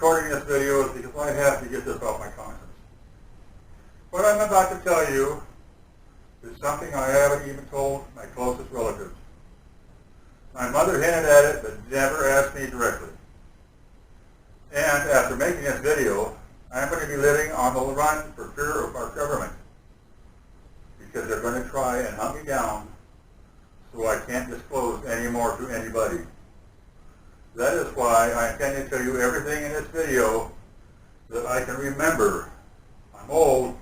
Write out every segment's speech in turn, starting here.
recording this video is because I have to get this off my conscience. What I'm about to tell you is something I haven't even told my closest relatives. My mother hinted at it, but never asked me directly. And after making this video, I'm going to be living on the run for fear of our government, because they're going to try and hunt me down so I can't disclose any more to anybody. That is why I intend to tell you everything in this video that I can remember. I'm old.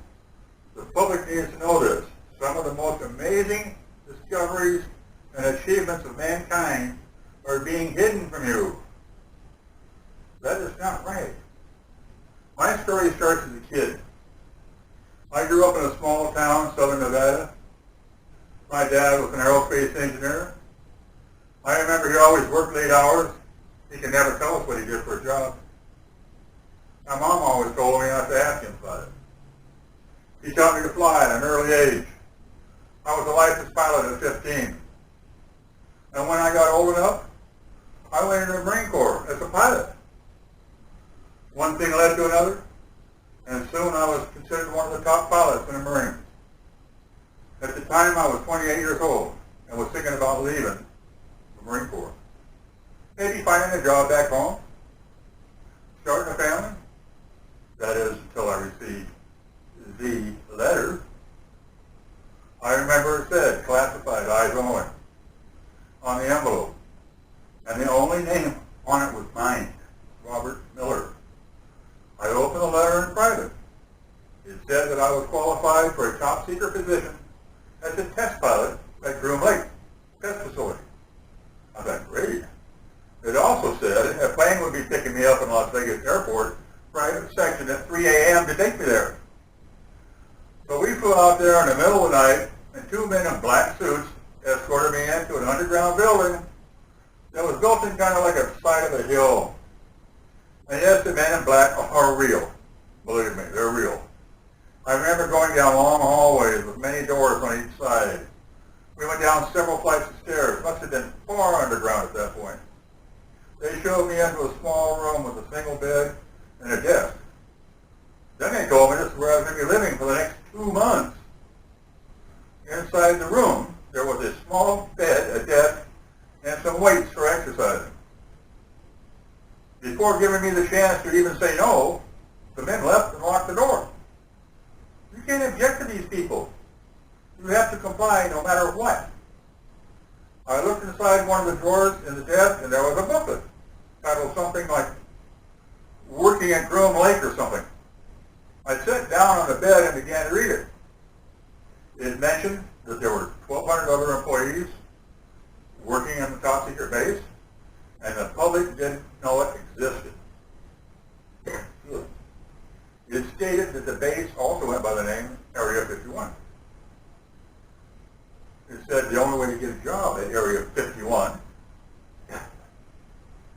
The public needs to know this. Some of the most amazing discoveries and achievements of mankind are being hidden from you. That is not right. My story starts as a kid. I grew up in a small town, southern Nevada. My dad was an aerospace engineer. I remember he always worked late hours. He could never tell us what he did for a job. My mom always told me not to ask him about it. He taught me to fly at an early age. I was a licensed pilot at 15. And when I got old enough, I went into the Marine Corps as a pilot. One thing led to another, and soon I was considered one of the top pilots in the Marines. At the time, I was 28 years old and was thinking about leaving the Marine Corps. Maybe finding a job back home, starting a family. That is, until I received the letter. I remember it said, classified, eyes only, on the envelope. And the only name on it was mine, Robert Miller. I opened the letter in private. It said that I was qualified for a top secret position as a test pilot at Groom Lake test facility. I thought, great. It also said a plane would be picking me up in Las Vegas Airport, private section at 3 a.m. to take me there. So we flew out there in the middle of the night, and two men in black suits escorted me into an underground building that was built in kind of like a side of a hill. And yes, the men in black are real. Believe me, they're real. I remember going down long hallways with many doors on each side. We went down several flights of stairs. Must have been far underground at that point. They showed me into a small room with a single bed and a desk. Then they told me this is where I was going to be living for the next 2 months. Inside the room, there was a small bed, a desk, and some weights for exercising. Before giving me the chance to even say no, the men left and locked the door. You can't object to these people. You have to comply no matter what. I looked inside one of the drawers in the desk, and there was a booklet titled something like Working at Groom Lake or something. I sat down on the bed and began to read it. It mentioned that there were 1,200 other employees working in the top secret base, and the public didn't know it existed. It stated that the base also went by the name Area 51. It said the only way to get a job at Area 51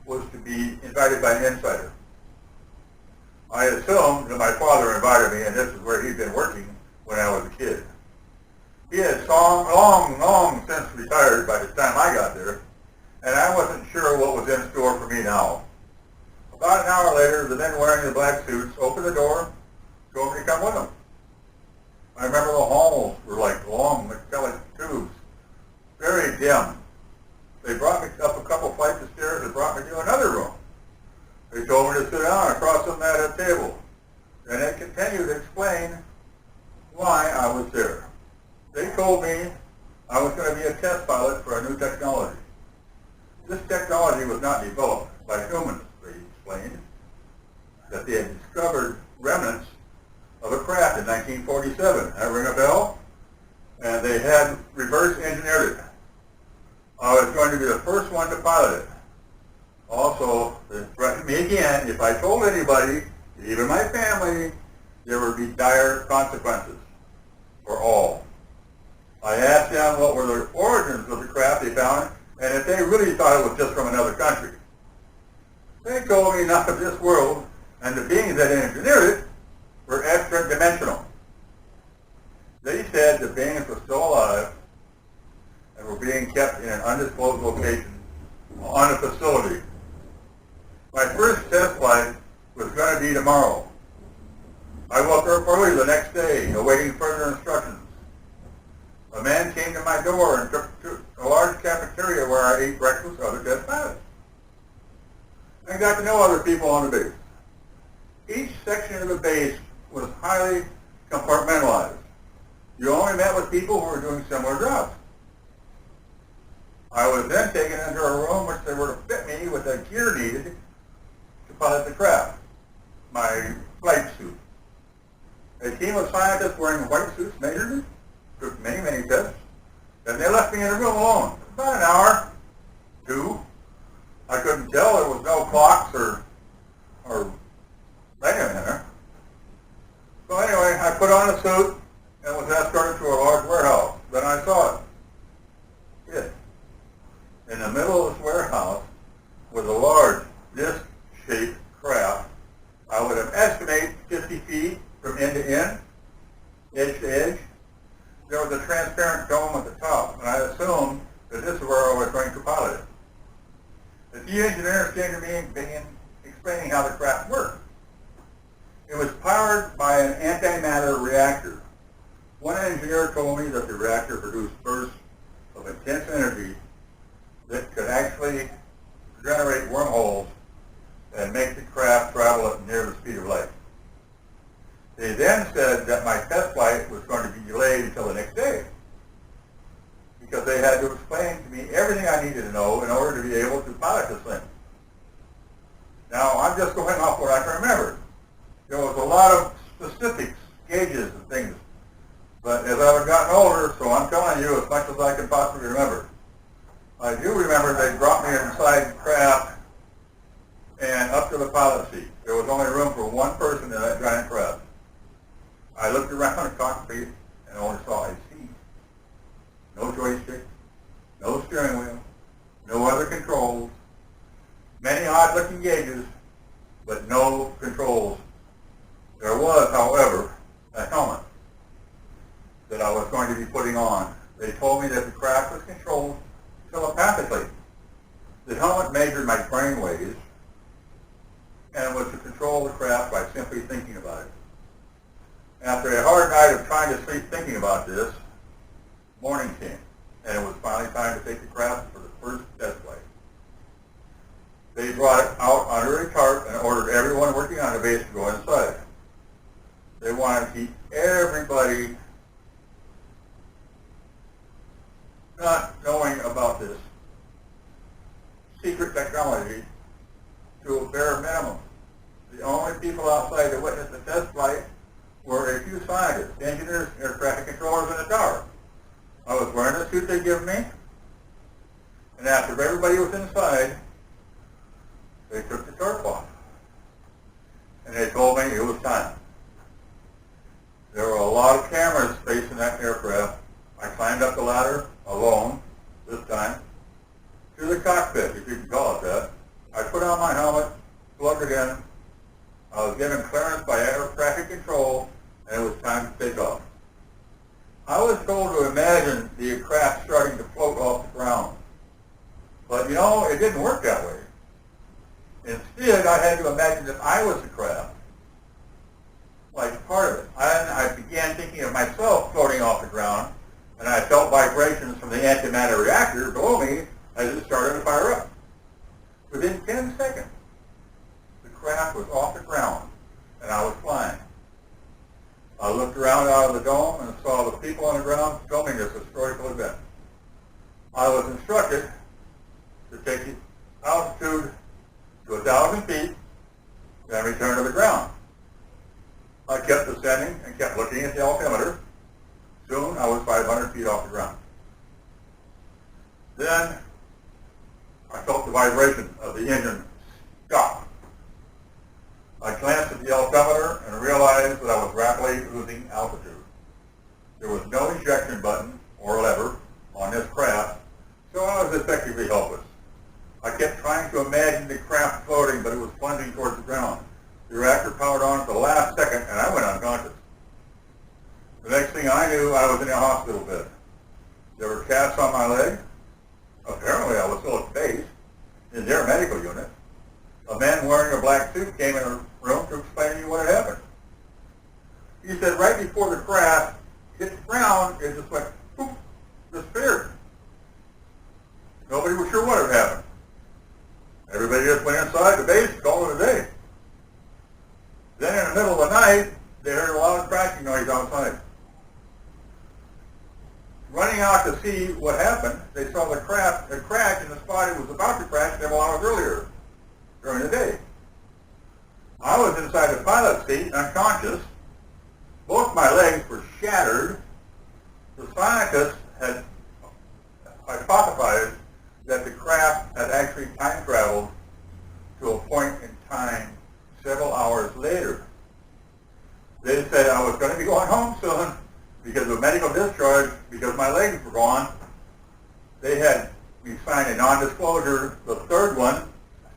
was to be invited by an insider. I assumed that my father invited me, and this is where he'd been working when I was a kid. He had long since retired by the time I got there, and I wasn't sure what was in store for me now. About an hour later, the men wearing the black suits opened the door, told me to come with them. I remember the halls were like long metallic tubes, very dim. They brought me up a couple flights of stairs and brought me to another room. They told me to sit down across from that table. And they continued to explain why I was there. They told me I was going to be a test pilot for a new technology. This technology was not developed by humans, they explained, that they had discovered remnants of a craft in 1947. That ring a bell? And they had reverse engineered it. I was going to be the first one to pilot it. Also, they threatened me again, if I told anybody, even my family, there would be dire consequences for all. I asked them what were the origins of the craft they found, and if they really thought it was just from another country. They told me not of this world, and the beings that engineered it were extra-dimensional. They said the beings were still alive and were being kept in an undisclosed location on a facility. My first test flight was tomorrow. I woke up early the next day, awaiting further instructions. A man came to my door and took to a large cafeteria where I ate breakfast with other dead pilots. I got to know other people on the base. Each section of the base was highly compartmentalized. You only met with people who were doing similar jobs. I was then taken into a room which they were to fit me with the gear needed to pilot the craft, my flight suit. A team of scientists wearing white suits measured me, took many, many tests, and they left me in a room alone. About an hour, two. I couldn't tell. There was no clocks or thing in there. So anyway, I put on a suit and was escorted to a large warehouse. Then I saw it. In the middle of this warehouse was a large disc-shaped craft. I would have estimated 50 feet from end to end, edge to edge. There was a transparent dome at the top, and I assumed that this is where I was going to pilot it. The key engineer came to me and began explaining how the craft worked. It was powered by an antimatter reactor. One engineer told me that the reactor produced bursts of intense energy that could actually generate wormholes and make the craft travel at near the speed of light. They then said that my test flight was going to be delayed until the next day because they had to explain to me everything I needed to know in order to be able to pilot this thing. Now, I'm just going off what I can remember. There was a lot of specifics, gauges and things, but as I've gotten older, so I'm telling you as much as I can possibly remember. I do remember they brought me inside the craft and up to the pilot seat. There was only room for one person in that giant craft. I looked around the cockpit and only saw a seat. No joystick, no steering wheel, no other controls, many odd-looking gauges, but no controls. There was, however, a helmet that I was going to be putting on. They told me that the craft was controlled telepathically. The helmet measured my brain waves and was to control the craft by simply thinking about it. After a hard night of trying to sleep thinking about this, morning came, and it was finally time to take the craft for the first test flight. They brought it out under a tarp and ordered everyone working on the base to go inside. They wanted to keep everybody not knowing about this secret technology to a bare minimum. The only people outside that witnessed the test flight were a few scientists, engineers, air traffic controllers, and a tower. I was wearing the suit they'd given me, and after everybody was inside, they took the tarp off, and they told me it was time. There were a lot of cameras facing that aircraft. I climbed up the ladder, alone, this time, to the cockpit, if you can call it that. I put on my helmet, plugged it in. I was given clearance by air traffic control, and it was time to take off. I was told to imagine the craft starting to float off the ground. But you know, it didn't work that way. Instead, I had to imagine that I was the craft, like part of it. I began thinking of myself floating off the ground, and I felt vibrations from the antimatter reactor below me as it started to fire up. Within 10 seconds, the craft was off the ground, and I was flying. I looked around out of the dome and saw the people on the ground filming this historical event. I was instructed to take the altitude to 1,000 feet, then return to the ground. I kept descending and kept looking at the altimeter. Soon I was 500 feet off the ground. Then I felt the vibration of the engine stop. I glanced at the altimeter and realized that I was rapidly losing altitude. There was no ejection button or lever on this craft, so I was effectively helpless. I kept trying to imagine the craft floating, but it was plunging towards the ground. The reactor powered on at the last second, and I went unconscious. The next thing I knew, I was in a hospital bed. There were casts on my leg. Apparently, I was still at the base in their medical unit. A man wearing a black suit came in a room to explain to me see what happened. They saw the craft had crashed in the spot it was about to crash several hours earlier during the day. I was inside the pilot seat, unconscious. Both my legs were shattered. The scientists had hypothesized that the craft had actually time traveled to a point in time several hours later. They said I was going to be going home soon because of medical discharge, because my legs were gone. They had me sign a non-disclosure, the third one,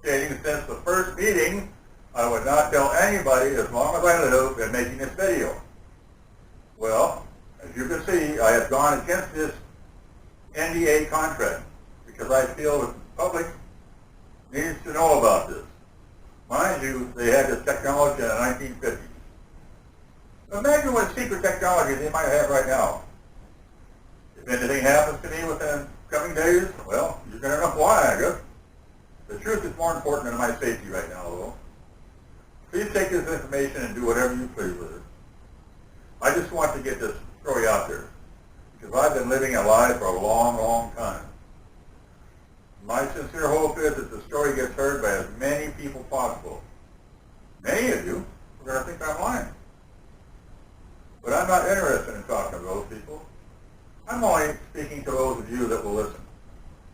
stating since the first meeting, I would not tell anybody as long as I live in making this video. Well, as you can see, I have gone against this NDA contract because I feel that the public needs to know about this. Mind you, they had this technology in the 1950s. Imagine what secret technology they might have right now. If anything happens to me within the coming days, well, you're going to know why, I guess. The truth is more important than my safety right now, though. Please take this information and do whatever you please with it. I just want to get this story out there because I've been living a lie for a long, long time. My sincere hope is that the story gets heard by as many people possible. Many of you are going to think I'm lying. But I'm not interested in talking to those people. I'm only speaking to those of you that will listen.